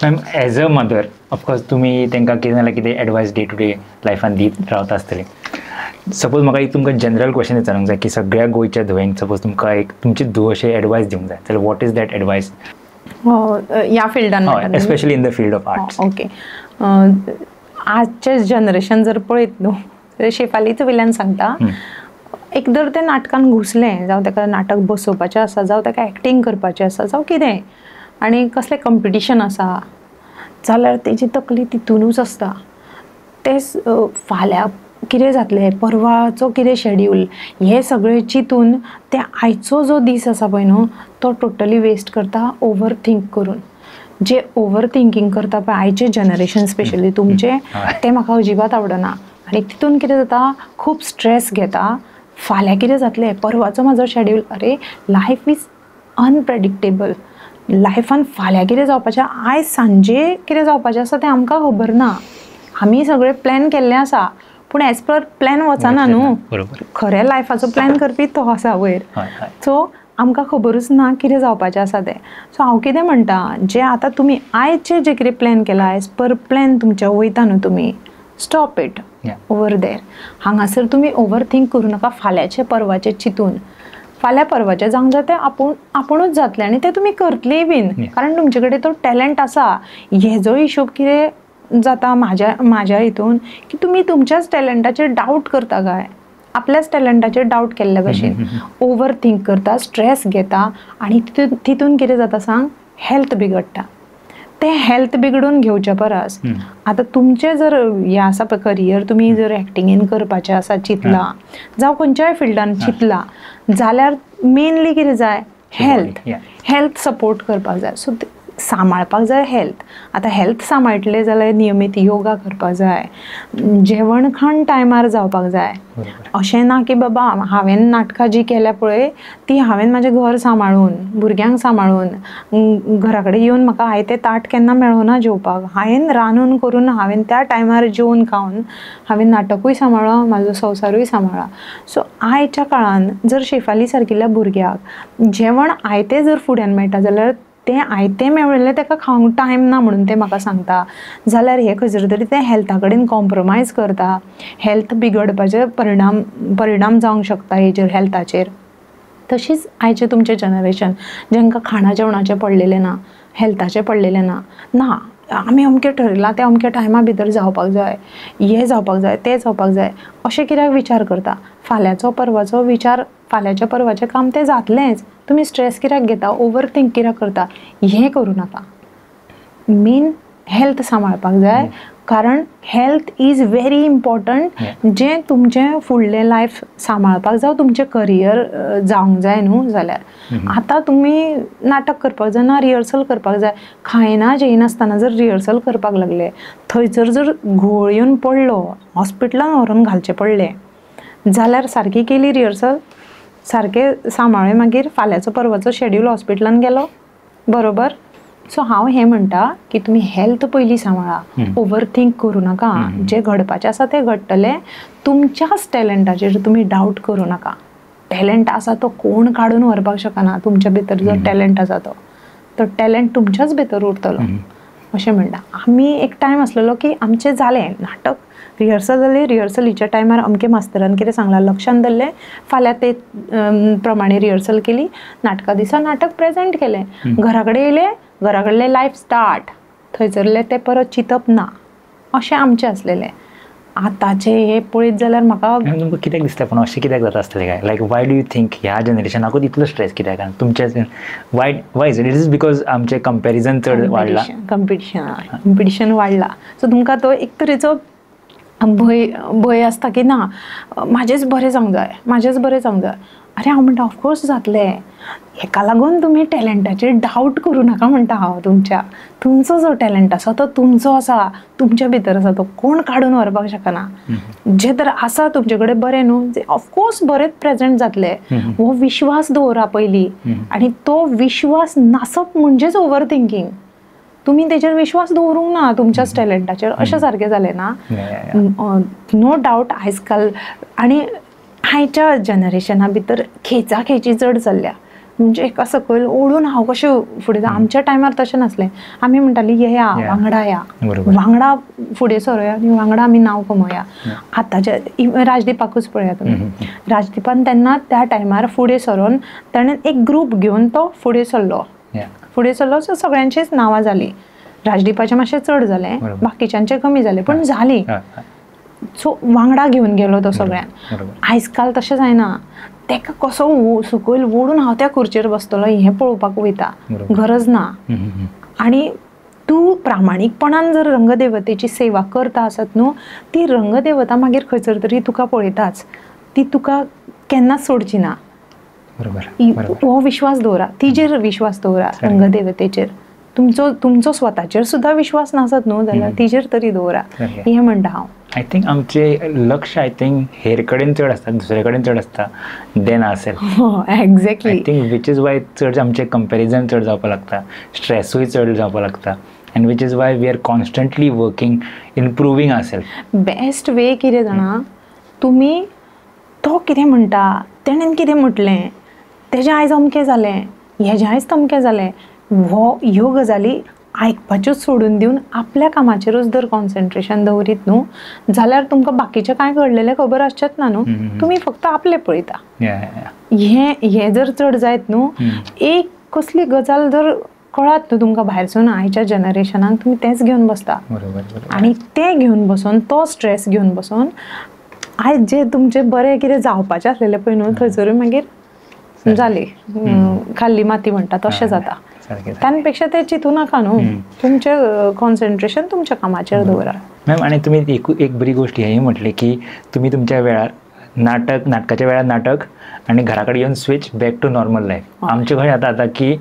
Ma'am as a mother of course तुम्ही तांकां कितें जाल्यार कितें एडवायस डे टू डे लायफान दीत रावता आसतली. सपोज म्हाका एक तुमकां जनरल क्वेश्चन विचारूंक जाय की सगळ्या गोंयच्या धुवेंक सपोज तुमकां एक तुमची धूव अशें एडवायस दिवंक जाय जाल्यार वॉट इज दॅट एडवायस ह्या फिल्डान especially in the field of arts. Okay, आजचे जनरेशन जर पळयत न्हू तर शेफालीच वयल्यान सांगता, एकदर तें नाटकान घुसलें जावं ताका नाटक बसोवपाचें आसा जावं ताका एक्टींग करपाचें आसा जावं कितें आनी कसलें कंपिटिशन आसा जाल्यार तेजी तकली तितूनूच आसता. तेच फाल्यां कितें जातलें, परवाचो कितें शेड्यूल, हे सगळें चिंतून ते आयचो जो दीस आसा पळय न्हू तो टोटली वेस्ट करता ओवर थिंक करून. जे ओवर थिंकींग करता पळय आयचे जनरेशन स्पेशली तुमचे, ते म्हाका अजिबात आवडना. आनी तितून कितें जाता, खूब स्ट्रेस घेता. फाल्यां कितें जातलें, परवाचो म्हाजो शेड्यूल, अरे लायफ इज अनप्रेडिक्टेबल. लायफान फाल्यां कितें जावपाचें, आयज सांजे कितें जावपाचें आसा तें आमकां खबर ना. आमी सगळें प्लॅन केल्लें आसा पूण एज पर प्लॅन वचना न्हू. खऱ्या लायफाचो प्लॅन करपी तो आसा वयर. सो आमकां खबरूच ना कितें जावपाचें आसा तें. सो हांव कितें म्हणटा, जे आतां तुमी आयचे जे कितें प्लॅन केला एज पर प्लॅन तुमच्या वयता न्हू तुमी, स्टॉप इट ओवर देर. हांगासर तुमी ओवर थिंक करूं नाका फाल्यांचे परवाचे चिंतून. फाल्यां परवाचें जावंक जाय तें आपुणूच जातलें आनी तें तुमी करतलीय बीन, कारण तुमचे कडेन तो टॅलंट आसा. हेजो हिशोब कितें जाता म्हाज्या हितून की तुमी तुमच्याच टॅलंटाचेर डावट करता काय, आपल्याच टॅलंटाचेर डावट केल्ल्या भशेन ओवर थिंक करता, स्ट्रेस घेता आनी तितून कितें जाता सांग, हेल्थ बिगडटा. ते हेल्थ बिगडून घेवच्या परस आतां तुमचें जर हें आसा पळय करियर, तुमी जर एक्टिंगेन करपाचें आसा चिंतलां जावं खंयच्याय फिल्डान चिंतलां जाल्यार मेनली कितें जाय, हेल्थ सपोर्ट करपाक जाय. सो सांबाळपाक जाय हेल्थ. आतां हेल्थ सांबाळटलें जाल्यार नियमीत योगा करपाक जाय, जेवण खाण टायमार जावपाक जाय. अशें ना की बाबा हांवें नाटकां जी केल्या पळय ती हांवें म्हाजें घर सांबाळून, भुरग्यांक सांबाळून, घरा कडेन येवन म्हाका आयतें ताट केन्ना मेळोना जेवपाक, हांवें रांदून करून हांवें त्या टायमार जेवन खावन हांवें नाटकूय सांबाळ्ळां, म्हाजो संवसारूय सांबाळ्ळा. सो आयच्या काळान जर शेफाली सारकिल्ल्या भुरग्याक जेवण आयतें जर फुड्यान मेळटा जाल्यार तें आयतें मेळिल्लें ताका खावंक टायम ना म्हणून तें म्हाका सांगता, जाल्यार हे खंयसर तरी तें हेल्था कडेन कॉम्प्रोमायज करता. हेल्थ बिगडपाचे परिणाम जावंक शकता हेजेर हेल्थाचेर. तशीच आयचें तुमचें जनरेशन जेंकां खाणा जेवणाचें पडलेलें ना, हेल्थाचें पडलेलें ना, आमी अमकें ठरयलां तें अमक्या टायमा भितर जावपाक जाय, हें जावपाक जाय, तें जावपाक जाय, अशें कित्याक विचार करता. फाल्यांचो परवाचो विचार, फाल्यांच्या परवाचें काम तें जातलेंच. तुमी स्ट्रेस कित्याक घेता, ओवर थिंक कित्याक करता, हें करूं नाका. मेन हेल्थ सांबाळपाक जाय, कारण हेल्थ इज व्हेरी इम्पॉर्टंट. जें तुमचें फुडलें लायफ सांबाळपाक जावं तुमचें करियर जावंक जाय न्हू जाल्यार. आतां तुमी नाटक करपाक जाय ना, रिहर्सल करपाक जाय. खायना जेयनासतना जर रिहर्सल करपाक लागले, थंयसर जर घुंवळ येवन पडलो, हॉस्पिटलान व्हरून घालचें पडलें जाल्यार सारकी केली रिहर्सल, सारकें सांबाळ्ळें, मागीर फाल्यांचो परवाचो शेड्यूल हॉस्पिटलान गेलो बरोबर. सो हांव हें म्हणटा की तुमी हेल्थ पयलीं सांबाळा, ओवर थिंक करूं नाका. जें घडपाचें आसा तें घडटलें. तुमच्याच टॅलंटाचेर तुमी डावट करूं नाका. टॅलंट आसा तो कोण काडून व्हरपाक शकना. तुमच्या भितर जो टॅलंट आसा तो टॅलंट तुमच्याच भितर उरतलो अशें म्हणटा. आमी एक टायम आसलेलो की आमचें जालें नाटक, रिहर्सल जाली, रिहर्सलीच्या टायमार अमके मास्तरान कितें सांगलां लक्षान धरलें, फाल्यां ते प्रमाणे रिहर्सल केली, नाटका दिसा नाटक प्रेजेंट केलें, घरा कडेन येयलें, घरा कडलें लायफ स्टार्ट, थंयसरलें तें परत चिंतप ना, अशें आमचें आसलेलें. आतांचें हें पळयत जाल्यार म्हाका तुमकां कित्याक दिसता पूण अशें कित्याक जाता आसतलें काय, लायक वाय डू यू थिंक ह्या जनरेशनाकूच इतलो स्ट्रेस कित्याक तुमचें Y is it is because आमचें कंपॅरिजन चड वाडलां, कंपिटिशन वाडलां. सो तुमकां तो एक तरेचो भंय आसता की ना म्हाजेंच बरें जावंक जाय. अरे हांव म्हणटा ऑफकोर्स जातलें. हेका लागून तुमी टॅलंटाचेर डावट करूं नाका म्हणटा हांव. तुमचो जो टॅलंट आसा तो तुमचो आसा, तुमच्या भितर आसा, तो कोण काडून व्हरपाक शकना. जे तर आसा तुमचे कडेन बरें न्हू, ऑफकोर्स बरेंच प्रेजेंट जातलें. हो विश्वास दवरा पयलीं, आनी तो विश्वास नासप म्हणजेच ओवर थिंकींग. तुमी तेजेर विश्वास दवरूंक ना तुमच्याच टॅलंटाचेर, अशें सारकें जालें ना. नो डावट आयज काल आनी आयच्या जनरेशना भितर खेचाखेची चड चल्ल्या. म्हणजे एका सकयल ओढून हांव कशें फुडें आमच्या टायमार तशें नासलें. आमी म्हणटाली या वांगडा या, वांगडा फुडें सरूया आनी वांगडा आमी नांव कमोवया. आतांच्या राजदीपाकूच पळया तुमी, राजदीपान तेन्ना त्या टायमार फुडें सरून ताणें एक ग्रूप घेवन तो फुडें सरलो सो सगळ्यांचीच नांवां जालीं. राजदीपाचें मातशें चड जालें, बाकीच्यांचें कमी जालें, पूण जालीं. सो वांगडा घेवन गेलो तो सगळ्यांक. आयज काल तशें जायना. तेका कसो सकयल ओडून हांव त्या खुर्चेर बसतलो हें पळोवपाक वयता, गरज ना. आनी तूं प्रामाणीकपणान जर रंगदेवतेची सेवा करता आसत न्हू, ती रंगदेवता मागीर खंयसर तरी तुका पळयताच, ती तुका केन्नाच सोडची ना. हो विश्वास दवरा, तिजेर विश्वास दवरा, रंगदेवतेचेर. तुमचो स्वताचेर सुद्धा विश्वास नासत न्हू जाल्यार तिजेर तरी दवरा, हें म्हणटा हांव. आय थिंक आमचे लक्ष आय थिंक हेर कडेन चड आसता, दुसरे कडेन चड आसता देन आसेल. Exactly. I think which is why चड आमचें कंपेरिजन चड जावपाक लागता, स्ट्रेसूय चड जावपाक लागता, and which is why we are constantly working improving ourselves. Best way कितें जाणा, तुमी तो कितें म्हणटा, तेणेन कितें म्हटलें, तेजें आयज अमकें जालें, हेजें आयज तमकें जालें, ह्यो गजाली आयकपाच्योच सोडून दिवन आपल्या कामाचेरूच जर कॉन्सन्ट्रेशन दवरीत न्हू जाल्यार तुमकां बाकीचें कांय घडलेलें खबर आसचेंच ना न्हू. तुमी फक्त आपलें पळयता. हें जर चड जायत न्हू, एक कसली गजाल जर कळत न्हू तुमकां भायरसून आयच्या जनरेशनाक, तुमी तेंच घेवन बसता. आनी तें घेवन बसून, तो स्ट्रेस घेवन बसून आयज जे तुमचें बरें कितें जावपाचें आसलेलें पळय न्हू, थंयसरूय मागीर जाली खाल्ली माती म्हणटा तशें जाता. त्यापेक्षा ते चिंतू नाका न्हू, तुमचें कॉन्सन्ट्रेशन तुमच्या कामाचेर दवरा. मॅम, आणि तुम्ही एक बरी गोष्ट हेंय म्हटली की तुम्ही तुमच्या वेळार नाटकाच्या वेळार नाटक आणि घराकडे येऊन switch back to normal life. आमचे कशें जाता की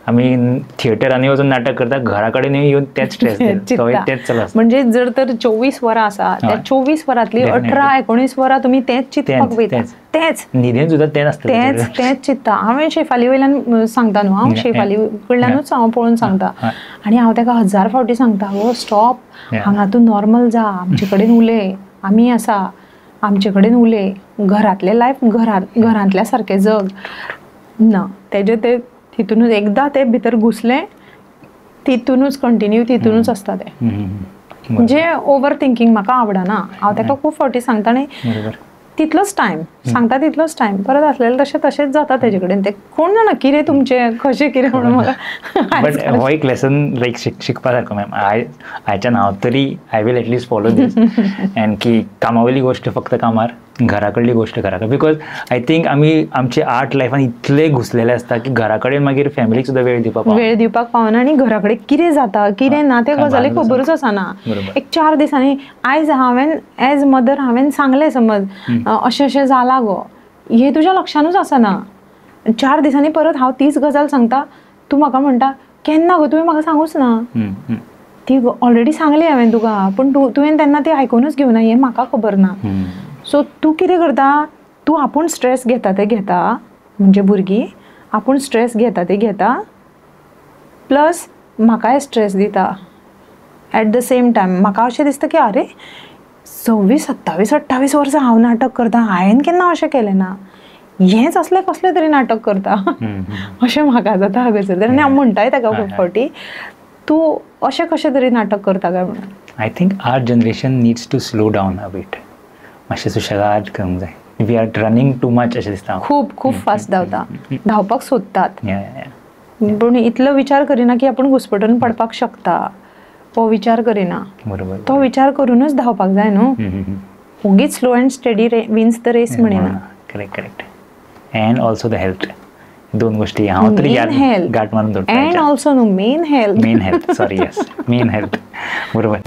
आम्ही थिएटरांनी वचून नाटक करता, घराकडे येऊन तेच स्ट्रेस तेच चला. म्हणजे जर तर 24 वरां आसा, त्या 24 वरांतली 18-19 वरां तुमी तेच चिंतपाक वयता, तेच न्हिदेन सुद्दां तेच चिंतता. हांवें शेफाली वयल्यान सांगता न्हू, हांव शेफाली कडल्यानूच हांव पळोवन सांगता. आनी हांव ताका 1000 फावटी सांगता, गो स्टॉप, हांगा तूं नॉर्मल जा, आमचे कडेन उलय, आमी आसा, आमचे कडेन उलय, घरांतलें लायफ घरांतल्या सारकें जग ना. तेजे ते तितूनच एकदा ते भितर घुसले, तितूनच कंटिन्यू तितूनच आसता ते. म्हणजे ओवर थिंकींग म्हाका आवडना. हांव ताका खूब फावटी सांगता आनी तितलोच टायम सांगता, तितलोच टायम परत आसलेले तशेंच जाता तेजे कडेन. ते कोण जाणा कितें तुमचें कशें कितें म्हणून म्हाका. बट हो एक लेसन लायक शिकपा सारको मॅम. आयच्यान हांव तरी I will at least follow this, and की कामावयली गोश्ट फक्त कामार, घरा कडली गोश्ट घराकडे. बिकॉज आय थिंक आमी आमचे आर्ट लायफान इतले घुसलेले आसता की घरा कडेन मागीर फॅमिलीक सुद्दां वेळ दिवपाक पावना, आनी घरा कडेन कितें जाता कितें ना ते गजाली खबरूच आसना. एक 4 दिसांनी आयज हांवें एज मदर हांवें सांगलें समज अशें जालां गो, हें तुज्या लक्षानूच आसना. 4 दिसांनी परत हांव तीच गजाल सांगता, तूं म्हाका म्हणटा केन्ना गो, तुवें म्हाका सांगूच ना. ती ऑलरेडी सांगली हांवें तुका, पूण तुवें तेन्ना ती आयकूनच घेवना, हें म्हाका खबर ना. सो तूं कितें करता, तूं आपूण स्ट्रेस घेता ते घेता, म्हणजे भुरगीं आपूण स्ट्रेस घेता ते घेता, प्लस म्हाकाय स्ट्रेस दिता एट द सेम टायम. म्हाका अशें दिसता की अरे 26, 27, 28 वर्सां हांव नाटक करता, हांवें केन्ना अशें केलें ना, हेंच असलें कसलें तरी नाटक करता अशें म्हाका जाता हांगासर. आनी हांव म्हणटाय ताका खूब फावटी, तूं अशें कशें तरी नाटक करता काय म्हणून. I think our generation needs to slow down a bit. मातशें सुशेगाद करूंक जाय. We are running too much अशें दिसता. खूब फास्ट धांवपाक सोदतात, पूण इतलो विचार करिना की आपूण घुस्पटून पडपाक शकता, हो विचार करिना. बरोबर, तो विचार करूनच धांवपाक जाय न्हू. उगीच slow and steady wins the race म्हणिना. Correct. And also the health. 2 गोष्टी हांव तरी गाठ मारून दवरता. अँड ऑल्सो न्हू, main health. Sorry, yes, main health. बरोबर.